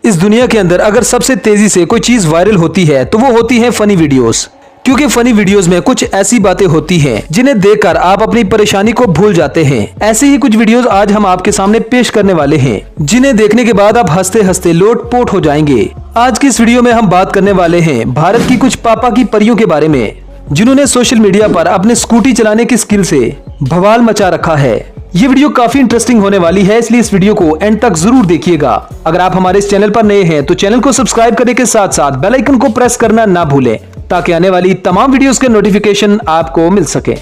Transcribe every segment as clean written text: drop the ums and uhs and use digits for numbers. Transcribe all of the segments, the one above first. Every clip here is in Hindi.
इस दुनिया के अंदर अगर सबसे तेजी से कोई चीज वायरल होती है तो वो होती है फनी वीडियोस। क्योंकि फनी वीडियोस में कुछ ऐसी बातें होती हैं जिन्हें देखकर आप अपनी परेशानी को भूल जाते हैं। ऐसे ही कुछ वीडियोस आज हम आपके सामने पेश करने वाले हैं, जिन्हें देखने के बाद आप हंसते हंसते लोटपोट हो जाएंगे। आज की इस वीडियो में हम बात करने वाले हैं भारत की कुछ पापा की परियों के बारे में, जिन्होंने सोशल मीडिया पर अपने स्कूटी चलाने की स्किल से बवाल मचा रखा है। ये वीडियो काफी इंटरेस्टिंग होने वाली है, इसलिए इस वीडियो को एंड तक जरूर देखिएगा। अगर आप हमारे इस चैनल पर नए हैं तो चैनल को सब्सक्राइब करने के साथ साथ बेल आइकन को प्रेस करना ना भूलें, ताकि आने वाली तमाम वीडियोस के नोटिफिकेशन आपको मिल सके।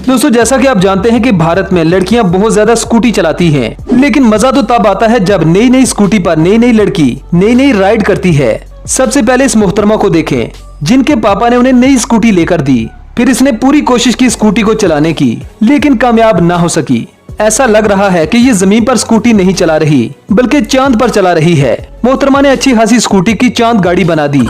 दोस्तों, जैसा कि आप जानते हैं कि भारत में लड़कियां बहुत ज्यादा स्कूटी चलाती हैं, लेकिन मजा तो तब आता है जब नई नई स्कूटी पर नई नई लड़की नई नई राइड करती है। सबसे पहले इस मोहतरमा को देखें, जिनके पापा ने उन्हें नई स्कूटी लेकर दी। फिर इसने पूरी कोशिश की स्कूटी को चलाने की, लेकिन कामयाब ना हो सकी। ऐसा लग रहा है कि ये जमीन पर स्कूटी नहीं चला रही, बल्कि चांद पर चला रही है। मोहतरमा ने अच्छी खासी स्कूटी की चांद गाड़ी बना दी।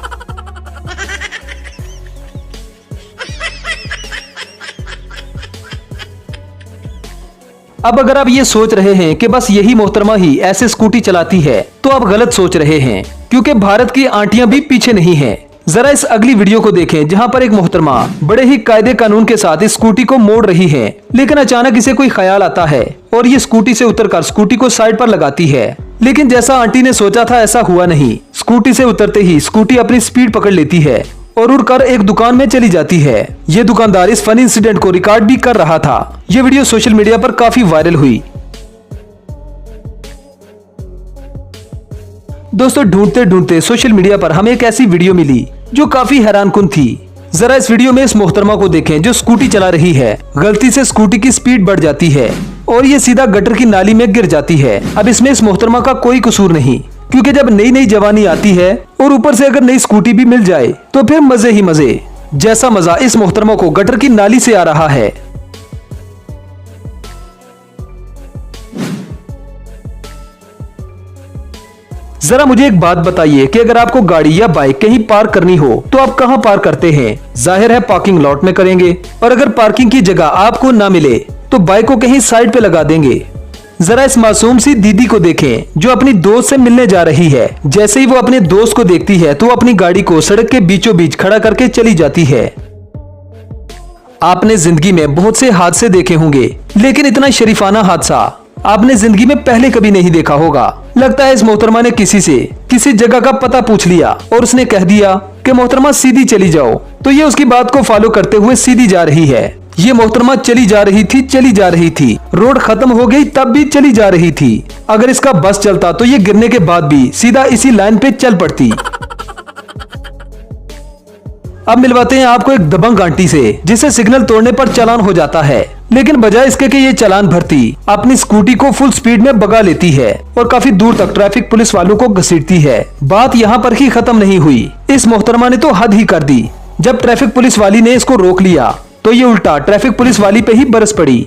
अब अगर आप ये सोच रहे हैं कि बस यही मोहतरमा ही ऐसे स्कूटी चलाती है, तो आप गलत सोच रहे हैं, क्योंकि भारत की आंटियां भी पीछे नहीं हैं। जरा इस अगली वीडियो को देखें, जहां पर एक मोहतरमा बड़े ही कायदे कानून के साथ इस स्कूटी को मोड़ रही है, लेकिन अचानक इसे कोई ख्याल आता है और ये स्कूटी से उतरकर स्कूटी को साइड पर लगाती है। लेकिन जैसा आंटी ने सोचा था ऐसा हुआ नहीं। स्कूटी से उतरते ही स्कूटी अपनी स्पीड पकड़ लेती है और उड़कर एक दुकान में चली जाती है। ये दुकानदार इस फनी इंसिडेंट को रिकॉर्ड भी कर रहा था। ये वीडियो सोशल मीडिया पर काफी वायरल हुई। दोस्तों, ढूंढते ढूंढते सोशल मीडिया पर हमें एक ऐसी वीडियो मिली जो काफी हैरानकुन थी। जरा इस वीडियो में इस मोहतरमा को देखें जो स्कूटी चला रही है। गलती से स्कूटी की स्पीड बढ़ जाती है और ये सीधा गटर की नाली में गिर जाती है। अब इसमें इस मोहतरमा का कोई कसूर नहीं, क्योंकि जब नई नई जवानी आती है और ऊपर से अगर नई स्कूटी भी मिल जाए तो फिर मजे ही मजे। जैसा मजा इस मोहतरमा को गटर की नाली से आ रहा है। जरा मुझे एक बात बताइए कि अगर आपको गाड़ी या बाइक कहीं पार्क करनी हो तो आप कहां पार्क करते हैं? जाहिर है पार्किंग लॉट में करेंगे, और अगर पार्किंग की जगह आपको ना मिले तो बाइक को कहीं साइड पे लगा देंगे। जरा इस मासूम सी दीदी को देखें जो अपनी दोस्त से मिलने जा रही है। जैसे ही वो अपने दोस्त को देखती है तो अपनी गाड़ी को सड़क के बीचों बीच खड़ा करके चली जाती है। आपने जिंदगी में बहुत से हादसे देखे होंगे, लेकिन इतना शरीफाना हादसा आपने जिंदगी में पहले कभी नहीं देखा होगा। लगता है इस मोहतरमा ने किसी से किसी जगह का पता पूछ लिया और उसने कह दिया कि मोहतरमा सीधी चली जाओ, तो ये उसकी बात को फॉलो करते हुए सीधी जा रही है। ये मोहतरमा चली जा रही थी, रोड खत्म हो गई तब भी चली जा रही थी। अगर इसका बस चलता तो ये गिरने के बाद भी सीधा इसी लाइन पे चल पड़ती। अब मिलवाते हैं आपको एक दबंग आंटी से, जिसे सिग्नल तोड़ने पर चालान हो जाता है, लेकिन बजाय इसके कि ये चालान भरती, अपनी स्कूटी को फुल स्पीड में भगा लेती है और काफी दूर तक ट्रैफिक पुलिस वालों को घसीटती है। बात यहाँ पर ही खत्म नहीं हुई, इस मोहतरमा ने तो हद ही कर दी। जब ट्रैफिक पुलिस वाली ने इसको रोक लिया तो ये उल्टा ट्रैफिक पुलिस वाली पे ही बरस पड़ी।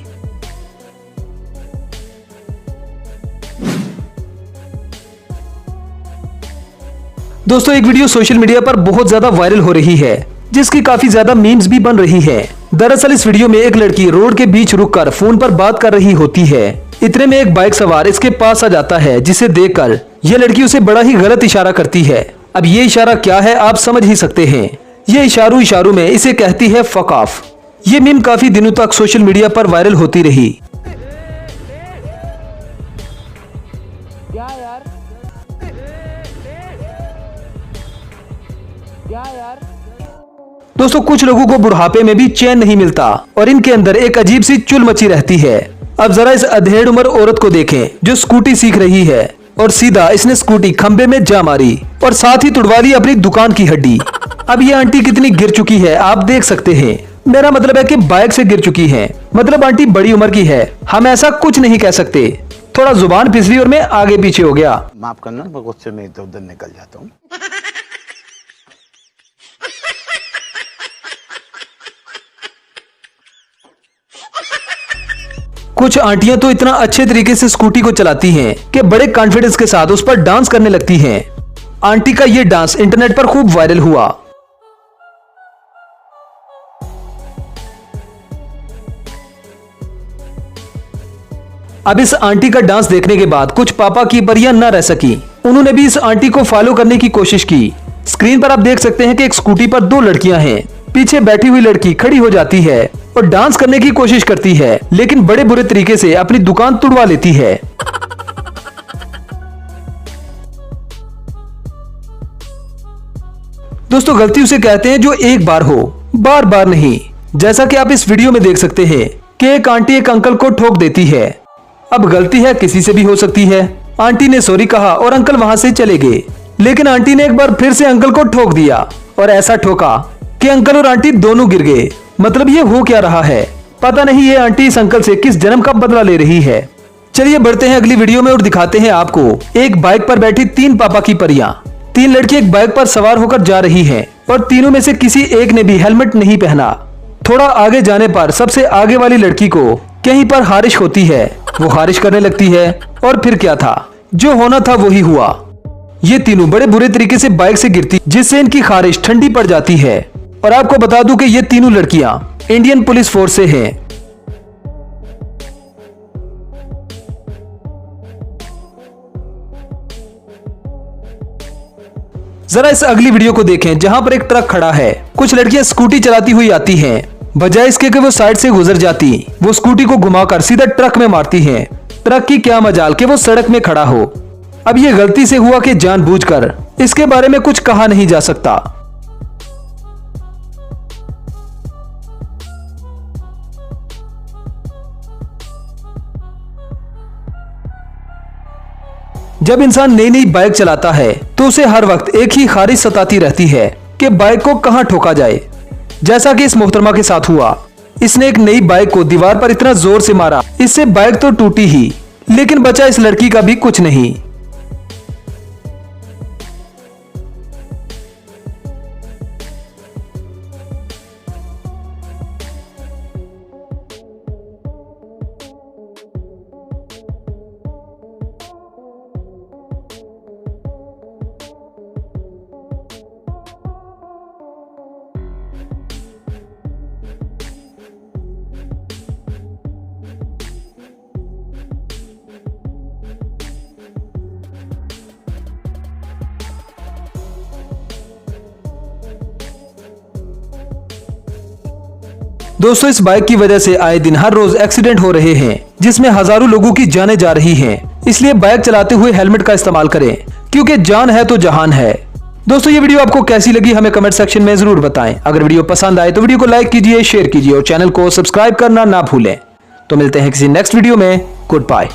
दोस्तों, एक वीडियो सोशल मीडिया पर बहुत ज्यादा वायरल हो रही है, जिसकी काफी ज्यादा मीम्स भी बन रही है। दरअसल इस वीडियो में एक लड़की रोड के बीच रुककर फोन पर बात कर रही होती है। इतने में एक बाइक सवार इसके पास आ जाता है, जिसे देखकर यह लड़की उसे बड़ा ही गलत इशारा करती है। अब ये इशारा क्या है आप समझ ही सकते हैं। ये इशारों में इसे कहती है फक ऑफ। ये मीम काफी दिनों तक सोशल मीडिया पर वायरल होती रही। दोस्तों, कुछ लोगों को बुढ़ापे में भी चैन नहीं मिलता और इनके अंदर एक अजीब सी चुल मची रहती है। अब जरा इस अधेड़ उम्र औरत को देखें जो स्कूटी सीख रही है और सीधा इसने स्कूटी खंबे में जा मारी और साथ ही तुड़वा ली अपनी दुकान की हड्डी। अब ये आंटी कितनी गिर चुकी है आप देख सकते हैं। मेरा मतलब है कि बाइक से गिर चुकी है, मतलब आंटी बड़ी उम्र की है। हम ऐसा कुछ नहीं कह सकते। थोड़ा जुबान फिसली और मैं आगे पीछे हो गया, माफ करना, मैं गुस्से में इधर उधर निकल जाता हूँ। कुछ आंटियां तो इतना अच्छे तरीके से स्कूटी को चलाती हैं कि बड़े कॉन्फिडेंस के साथ उस पर डांस करने लगती हैं। आंटी का ये डांस इंटरनेट पर खूब वायरल हुआ। अब इस आंटी का डांस देखने के बाद कुछ पापा की परियां न रह सकी। उन्होंने भी इस आंटी को फॉलो करने की कोशिश की। स्क्रीन पर आप देख सकते हैं कि एक स्कूटी पर 2 लड़कियां हैं। पीछे बैठी हुई लड़की खड़ी हो जाती है और डांस करने की कोशिश करती है, लेकिन बड़े बुरे तरीके से अपनी दुकान तुड़वा लेती है। दोस्तों, गलती उसे कहते हैं जो एक बार हो, बार बार नहीं। जैसा कि आप इस वीडियो में देख सकते हैं कि एक आंटी एक अंकल को ठोक देती है। अब गलती है किसी से भी हो सकती है। आंटी ने सॉरी कहा और अंकल वहां से चले गए, लेकिन आंटी ने एक बार फिर से अंकल को ठोक दिया और ऐसा ठोका कि अंकल और आंटी दोनों गिर गए। मतलब ये हो क्या रहा है, पता नहीं ये आंटी इस अंकल से किस जन्म का बदला ले रही है। चलिए बढ़ते हैं अगली वीडियो में और दिखाते हैं आपको एक बाइक पर बैठी 3 पापा की परियां। 3 लड़की एक बाइक पर सवार होकर जा रही हैं और तीनों में से किसी एक ने भी हेलमेट नहीं पहना। थोड़ा आगे जाने पर सबसे आगे वाली लड़की को कहीं पर खारिश होती है। वो खारिश करने लगती है और फिर क्या था, जो होना था वही हुआ। ये तीनों बड़े बुरे तरीके से बाइक से गिरती, जिससे इनकी खारिश ठंडी पड़ जाती है। और आपको बता दूं कि ये तीनों लड़कियां इंडियन पुलिस फोर्स से हैं। जरा इस अगली वीडियो को देखें जहां पर एक ट्रक खड़ा है। कुछ लड़कियां स्कूटी चलाती हुई आती हैं। बजाय इसके कि वो साइड से गुजर जाती, वो स्कूटी को घुमाकर सीधा ट्रक में मारती हैं। ट्रक की क्या मजाल कि वो सड़क में खड़ा हो। अब ये गलती से हुआ कि जानबूझकर, इसके बारे में कुछ कहा नहीं जा सकता। जब इंसान नई नई बाइक चलाता है तो उसे हर वक्त एक ही खारिश सताती रहती है कि बाइक को कहां ठोका जाए। जैसा कि इस मोहतरमा के साथ हुआ, इसने एक नई बाइक को दीवार पर इतना जोर से मारा, इससे बाइक तो टूटी ही, लेकिन बचा इस लड़की का भी कुछ नहीं। दोस्तों, इस बाइक की वजह से आए दिन हर रोज एक्सीडेंट हो रहे हैं, जिसमें हजारों लोगों की जानें जा रही हैं। इसलिए बाइक चलाते हुए हेलमेट का इस्तेमाल करें, क्योंकि जान है तो जहान है। दोस्तों, ये वीडियो आपको कैसी लगी हमें कमेंट सेक्शन में जरूर बताएं। अगर वीडियो पसंद आए तो वीडियो को लाइक कीजिए, शेयर कीजिए और चैनल को सब्सक्राइब करना ना भूलें। तो मिलते हैं किसी नेक्स्ट वीडियो में। Good bye.